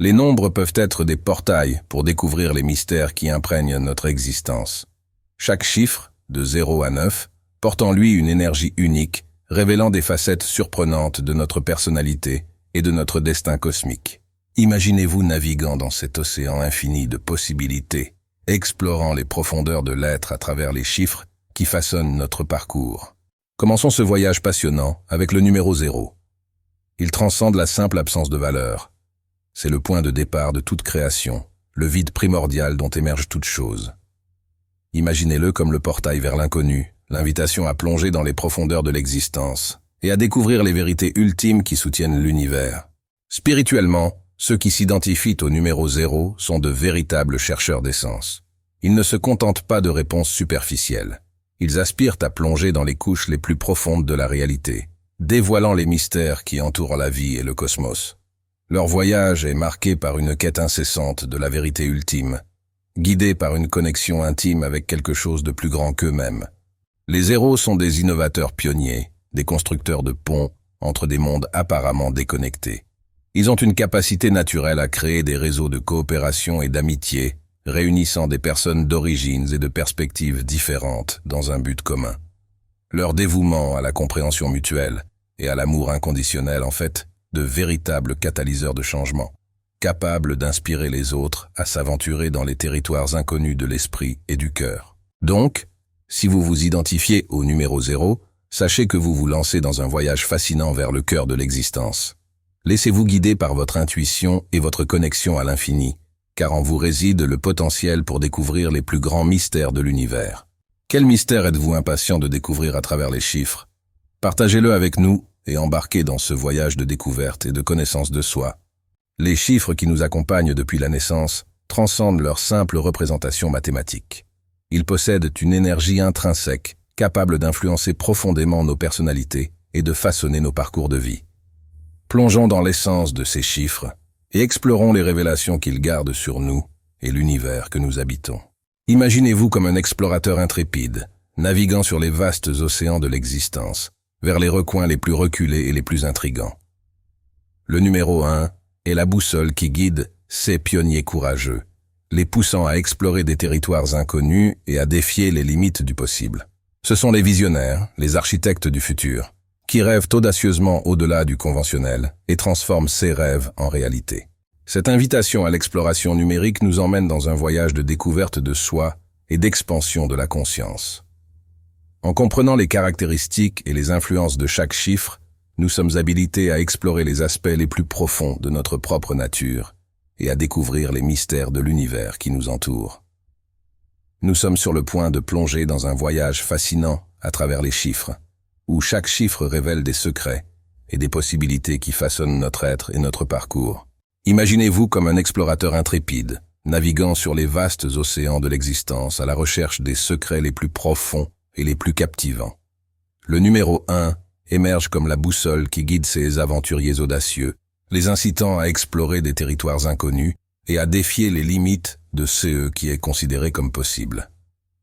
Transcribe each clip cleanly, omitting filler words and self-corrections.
Les nombres peuvent être des portails pour découvrir les mystères qui imprègnent notre existence. Chaque chiffre, de 0 à 9, porte en lui une énergie unique, révélant des facettes surprenantes de notre personnalité et de notre destin cosmique. Imaginez-vous naviguant dans cet océan infini de possibilités, explorant les profondeurs de l'être à travers les chiffres qui façonnent notre parcours. Commençons ce voyage passionnant avec le numéro 0. Il transcende la simple absence de valeur. C'est le point de départ de toute création, le vide primordial dont émerge toute chose. Imaginez-le comme le portail vers l'inconnu, l'invitation à plonger dans les profondeurs de l'existence et à découvrir les vérités ultimes qui soutiennent l'univers. Spirituellement, ceux qui s'identifient au numéro 0 sont de véritables chercheurs d'essence. Ils ne se contentent pas de réponses superficielles. Ils aspirent à plonger dans les couches les plus profondes de la réalité, dévoilant les mystères qui entourent la vie et le cosmos. Leur voyage est marqué par une quête incessante de la vérité ultime, guidés par une connexion intime avec quelque chose de plus grand qu'eux-mêmes. Les zéros sont des innovateurs pionniers, des constructeurs de ponts entre des mondes apparemment déconnectés. Ils ont une capacité naturelle à créer des réseaux de coopération et d'amitié, réunissant des personnes d'origines et de perspectives différentes dans un but commun. Leur dévouement à la compréhension mutuelle et à l'amour inconditionnel en fait de véritables catalyseurs de changement, capables d'inspirer les autres à s'aventurer dans les territoires inconnus de l'esprit et du cœur. Donc, si vous vous identifiez au numéro 0, sachez que vous vous lancez dans un voyage fascinant vers le cœur de l'existence. Laissez-vous guider par votre intuition et votre connexion à l'infini, car en vous réside le potentiel pour découvrir les plus grands mystères de l'univers. Quel mystère êtes-vous impatient de découvrir à travers les chiffres? Partagez-le avec nous et embarquez dans ce voyage de découverte et de connaissance de soi. Les chiffres qui nous accompagnent depuis la naissance transcendent leur simple représentation mathématique. Ils possèdent une énergie intrinsèque, capable d'influencer profondément nos personnalités et de façonner nos parcours de vie. Plongeons dans l'essence de ces chiffres et explorons les révélations qu'ils gardent sur nous et l'univers que nous habitons. Imaginez-vous comme un explorateur intrépide, naviguant sur les vastes océans de l'existence, vers les recoins les plus reculés et les plus intrigants. Le numéro 1 est la boussole qui guide ces pionniers courageux, les poussant à explorer des territoires inconnus et à défier les limites du possible. Ce sont les visionnaires, les architectes du futur, qui rêvent audacieusement au-delà du conventionnel et transforment ces rêves en réalité. Cette invitation à l'exploration numérique nous emmène dans un voyage de découverte de soi et d'expansion de la conscience. En comprenant les caractéristiques et les influences de chaque chiffre, nous sommes habilités à explorer les aspects les plus profonds de notre propre nature et à découvrir les mystères de l'univers qui nous entoure. Nous sommes sur le point de plonger dans un voyage fascinant à travers les chiffres, où chaque chiffre révèle des secrets et des possibilités qui façonnent notre être et notre parcours. Imaginez-vous comme un explorateur intrépide, naviguant sur les vastes océans de l'existence à la recherche des secrets les plus profonds et les plus captivants. Le numéro 1 émerge comme la boussole qui guide ces aventuriers audacieux, les incitant à explorer des territoires inconnus et à défier les limites de ce qui est considéré comme possible.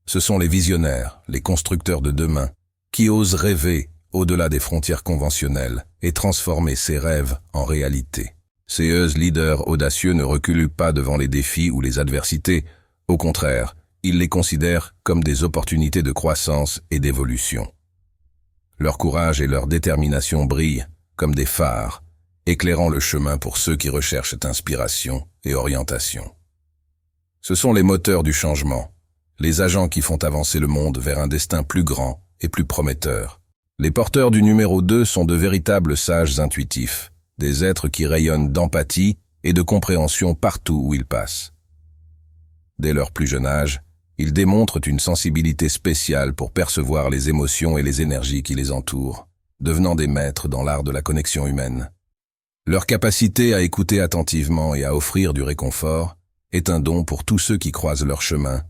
Ce sont les visionnaires, les constructeurs de demain, qui osent rêver au-delà des frontières conventionnelles et transformer ses rêves en réalité. Ces leaders audacieux ne reculent pas devant les défis ou les adversités, au contraire, ils les considèrent comme des opportunités de croissance et d'évolution. Leur courage et leur détermination brillent comme des phares, éclairant le chemin pour ceux qui recherchent inspiration et orientation. Ce sont les moteurs du changement, les agents qui font avancer le monde vers un destin plus grand et plus prometteur. Les porteurs du numéro 2 sont de véritables sages intuitifs, des êtres qui rayonnent d'empathie et de compréhension partout où ils passent. Dès leur plus jeune âge, ils démontrent une sensibilité spéciale pour percevoir les émotions et les énergies qui les entourent, devenant des maîtres dans l'art de la connexion humaine. Leur capacité à écouter attentivement et à offrir du réconfort est un don pour tous ceux qui croisent leur chemin,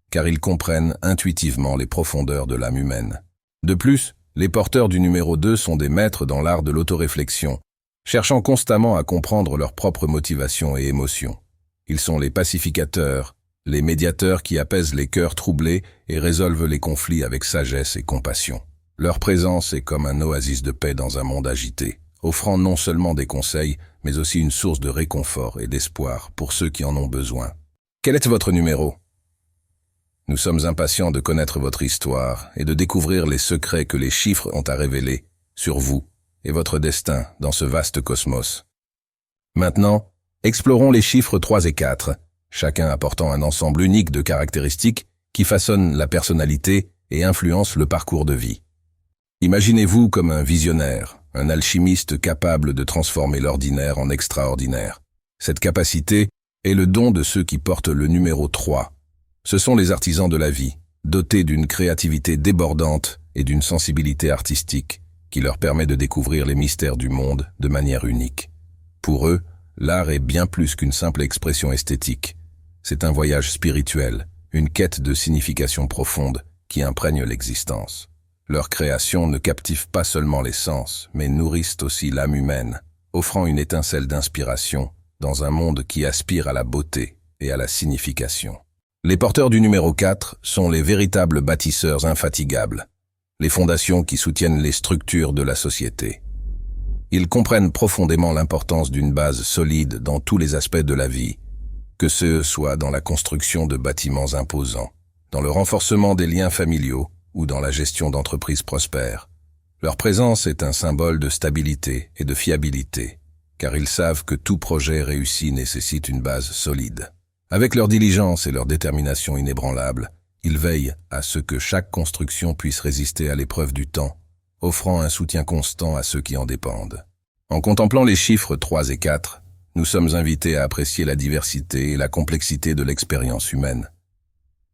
car ils comprennent intuitivement les profondeurs de l'âme humaine. De plus, les porteurs du numéro 2 sont des maîtres dans l'art de l'autoréflexion, cherchant constamment à comprendre leurs propres motivations et émotions. Ils sont les pacificateurs, les médiateurs qui apaisent les cœurs troublés et résolvent les conflits avec sagesse et compassion. Leur présence est comme un oasis de paix dans un monde agité, offrant non seulement des conseils, mais aussi une source de réconfort et d'espoir pour ceux qui en ont besoin. Quel est votre numéro? Nous sommes impatients de connaître votre histoire et de découvrir les secrets que les chiffres ont à révéler sur vous et votre destin dans ce vaste cosmos. Maintenant, explorons les chiffres 3 et 4, chacun apportant un ensemble unique de caractéristiques qui façonnent la personnalité et influencent le parcours de vie. Imaginez-vous comme un visionnaire, un alchimiste capable de transformer l'ordinaire en extraordinaire. Cette capacité est le don de ceux qui portent le numéro 3. Ce sont les artisans de la vie, dotés d'une créativité débordante et d'une sensibilité artistique qui leur permet de découvrir les mystères du monde de manière unique. Pour eux, l'art est bien plus qu'une simple expression esthétique. C'est un voyage spirituel, une quête de signification profonde qui imprègne l'existence. Leurs créations ne captivent pas seulement les sens, mais nourrissent aussi l'âme humaine, offrant une étincelle d'inspiration dans un monde qui aspire à la beauté et à la signification. Les porteurs du numéro 4 sont les véritables bâtisseurs infatigables, les fondations qui soutiennent les structures de la société. Ils comprennent profondément l'importance d'une base solide dans tous les aspects de la vie, que ce soit dans la construction de bâtiments imposants, dans le renforcement des liens familiaux ou dans la gestion d'entreprises prospères. Leur présence est un symbole de stabilité et de fiabilité, car ils savent que tout projet réussi nécessite une base solide. Avec leur diligence et leur détermination inébranlable, ils veillent à ce que chaque construction puisse résister à l'épreuve du temps, offrant un soutien constant à ceux qui en dépendent. En contemplant les chiffres 3 et 4, nous sommes invités à apprécier la diversité et la complexité de l'expérience humaine.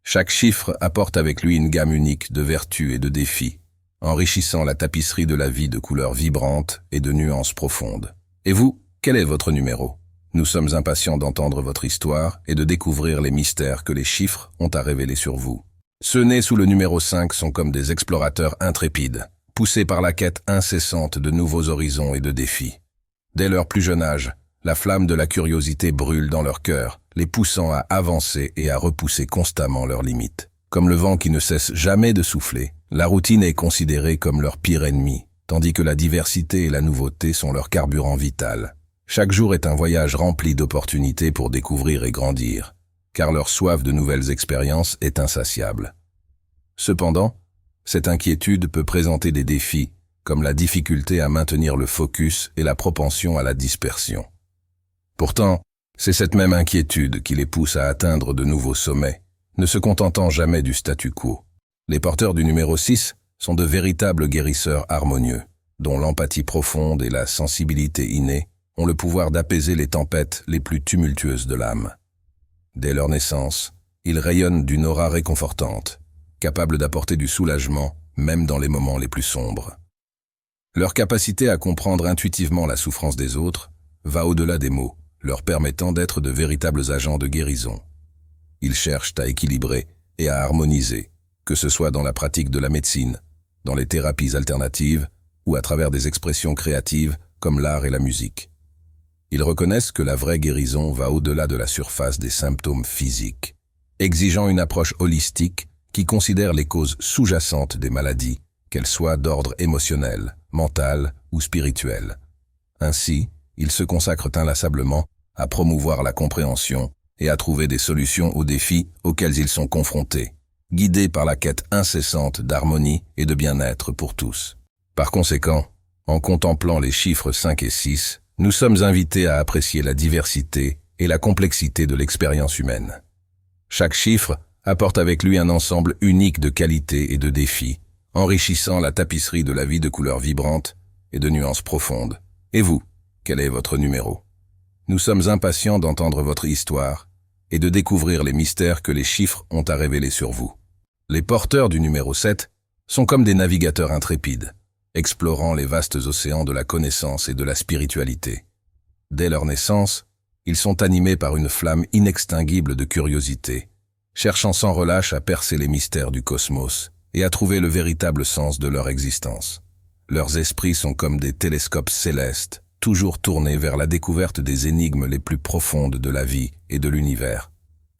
Chaque chiffre apporte avec lui une gamme unique de vertus et de défis, enrichissant la tapisserie de la vie de couleurs vibrantes et de nuances profondes. Et vous, quel est votre numéro? Nous sommes impatients d'entendre votre histoire et de découvrir les mystères que les chiffres ont à révéler sur vous. Ceux nés sous le numéro 5 sont comme des explorateurs intrépides, poussés par la quête incessante de nouveaux horizons et de défis. Dès leur plus jeune âge, la flamme de la curiosité brûle dans leur cœur, les poussant à avancer et à repousser constamment leurs limites. Comme le vent qui ne cesse jamais de souffler, la routine est considérée comme leur pire ennemi, tandis que la diversité et la nouveauté sont leur carburant vital. Chaque jour est un voyage rempli d'opportunités pour découvrir et grandir, car leur soif de nouvelles expériences est insatiable. Cependant, cette inquiétude peut présenter des défis, comme la difficulté à maintenir le focus et la propension à la dispersion. Pourtant, c'est cette même inquiétude qui les pousse à atteindre de nouveaux sommets, ne se contentant jamais du statu quo. Les porteurs du numéro 6 sont de véritables guérisseurs harmonieux, dont l'empathie profonde et la sensibilité innée ont le pouvoir d'apaiser les tempêtes les plus tumultueuses de l'âme. Dès leur naissance, ils rayonnent d'une aura réconfortante, capables d'apporter du soulagement, même dans les moments les plus sombres. Leur capacité à comprendre intuitivement la souffrance des autres va au-delà des mots, leur permettant d'être de véritables agents de guérison. Ils cherchent à équilibrer et à harmoniser, que ce soit dans la pratique de la médecine, dans les thérapies alternatives ou à travers des expressions créatives comme l'art et la musique. Ils reconnaissent que la vraie guérison va au-delà de la surface des symptômes physiques, exigeant une approche holistique qui considère les causes sous-jacentes des maladies, qu'elles soient d'ordre émotionnel, mental ou spirituel. Ainsi, ils se consacrent inlassablement à promouvoir la compréhension et à trouver des solutions aux défis auxquels ils sont confrontés, guidés par la quête incessante d'harmonie et de bien-être pour tous. Par conséquent, en contemplant les chiffres 5 et 6, nous sommes invités à apprécier la diversité et la complexité de l'expérience humaine. Chaque chiffre apporte avec lui un ensemble unique de qualités et de défis, enrichissant la tapisserie de la vie de couleurs vibrantes et de nuances profondes. Et vous, quel est votre numéro? Nous sommes impatients d'entendre votre histoire et de découvrir les mystères que les chiffres ont à révéler sur vous. Les porteurs du numéro 7 sont comme des navigateurs intrépides, explorant les vastes océans de la connaissance et de la spiritualité. Dès leur naissance, ils sont animés par une flamme inextinguible de curiosité, cherchant sans relâche à percer les mystères du cosmos et à trouver le véritable sens de leur existence. Leurs esprits sont comme des télescopes célestes, toujours tournés vers la découverte des énigmes les plus profondes de la vie et de l'univers.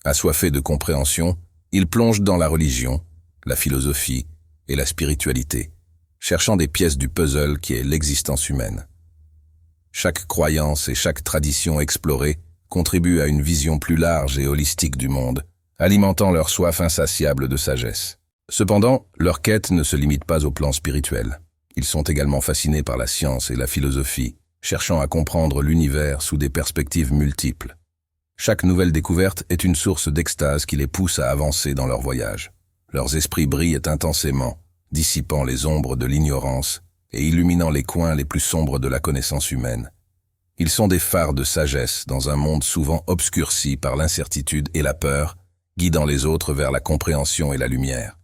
Assoiffés de compréhension, ils plongent dans la religion, la philosophie et la spiritualité, cherchant des pièces du puzzle qui est l'existence humaine. Chaque croyance et chaque tradition explorée contribuent à une vision plus large et holistique du monde, alimentant leur soif insatiable de sagesse. Cependant, leur quête ne se limite pas au plan spirituel. Ils sont également fascinés par la science et la philosophie, cherchant à comprendre l'univers sous des perspectives multiples. Chaque nouvelle découverte est une source d'extase qui les pousse à avancer dans leur voyage. Leurs esprits brillent intensément, dissipant les ombres de l'ignorance et illuminant les coins les plus sombres de la connaissance humaine. Ils sont des phares de sagesse dans un monde souvent obscurci par l'incertitude et la peur, guidant les autres vers la compréhension et la lumière.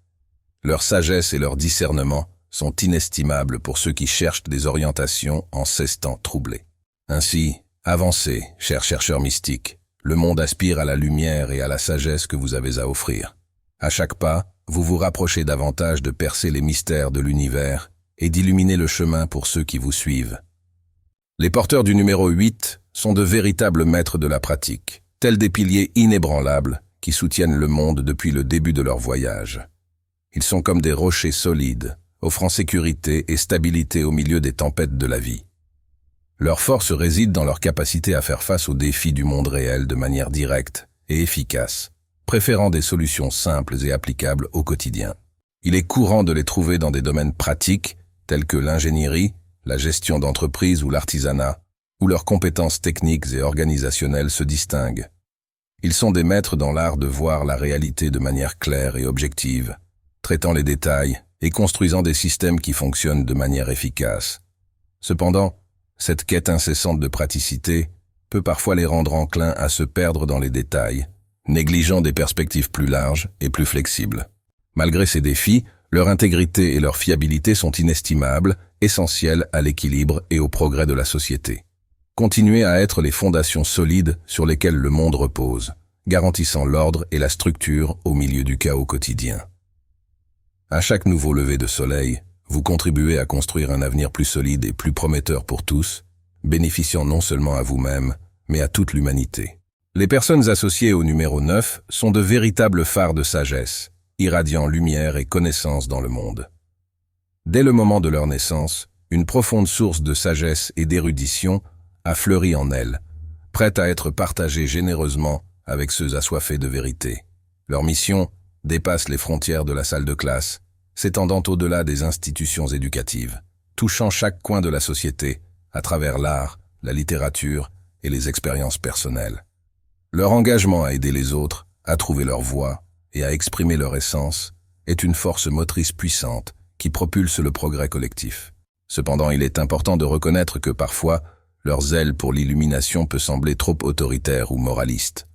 Leur sagesse et leur discernement sont inestimables pour ceux qui cherchent des orientations en s'estant troublés. Ainsi, avancez, chers chercheurs mystiques. Le monde aspire à la lumière et à la sagesse que vous avez à offrir. À chaque pas, vous vous rapprochez davantage de percer les mystères de l'univers et d'illuminer le chemin pour ceux qui vous suivent. Les porteurs du numéro 8 sont de véritables maîtres de la pratique, tels des piliers inébranlables qui soutiennent le monde depuis le début de leur voyage. Ils sont comme des rochers solides, offrant sécurité et stabilité au milieu des tempêtes de la vie. Leur force réside dans leur capacité à faire face aux défis du monde réel de manière directe et efficace, préférant des solutions simples et applicables au quotidien. Il est courant de les trouver dans des domaines pratiques tels que l'ingénierie, la gestion d'entreprise ou l'artisanat, où leurs compétences techniques et organisationnelles se distinguent. Ils sont des maîtres dans l'art de voir la réalité de manière claire et objective, traitant les détails et construisant des systèmes qui fonctionnent de manière efficace. Cependant, cette quête incessante de praticité peut parfois les rendre enclins à se perdre dans les détails, négligeant des perspectives plus larges et plus flexibles. Malgré ces défis, leur intégrité et leur fiabilité sont inestimables, essentielles à l'équilibre et au progrès de la société. Continuez à être les fondations solides sur lesquelles le monde repose, garantissant l'ordre et la structure au milieu du chaos quotidien. À chaque nouveau lever de soleil, vous contribuez à construire un avenir plus solide et plus prometteur pour tous, bénéficiant non seulement à vous-même, mais à toute l'humanité. Les personnes associées au numéro 9 sont de véritables phares de sagesse, irradiant lumière et connaissance dans le monde. Dès le moment de leur naissance, une profonde source de sagesse et d'érudition a fleuri en elles, prête à être partagée généreusement avec ceux assoiffés de vérité. Leur mission dépasse les frontières de la salle de classe, s'étendant au-delà des institutions éducatives, touchant chaque coin de la société à travers l'art, la littérature et les expériences personnelles. Leur engagement à aider les autres, à trouver leur voie et à exprimer leur essence est une force motrice puissante qui propulse le progrès collectif. Cependant, il est important de reconnaître que parfois, leur zèle pour l'illumination peut sembler trop autoritaire ou moraliste.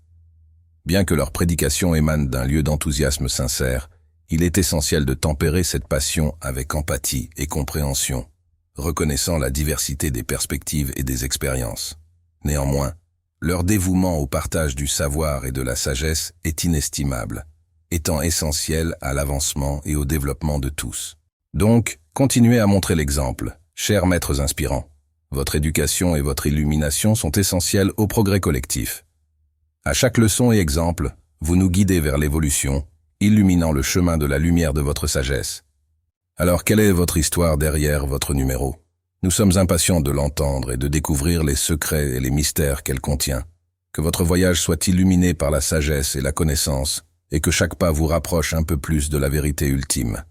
Bien que leur prédication émane d'un lieu d'enthousiasme sincère, il est essentiel de tempérer cette passion avec empathie et compréhension, reconnaissant la diversité des perspectives et des expériences. Néanmoins, leur dévouement au partage du savoir et de la sagesse est inestimable, étant essentiel à l'avancement et au développement de tous. Donc, continuez à montrer l'exemple, chers maîtres inspirants. Votre éducation et votre illumination sont essentielles au progrès collectif. À chaque leçon et exemple, vous nous guidez vers l'évolution, illuminant le chemin de la lumière de votre sagesse. Alors, quelle est votre histoire derrière votre numéro? Nous sommes impatients de l'entendre et de découvrir les secrets et les mystères qu'elle contient. Que votre voyage soit illuminé par la sagesse et la connaissance, et que chaque pas vous rapproche un peu plus de la vérité ultime.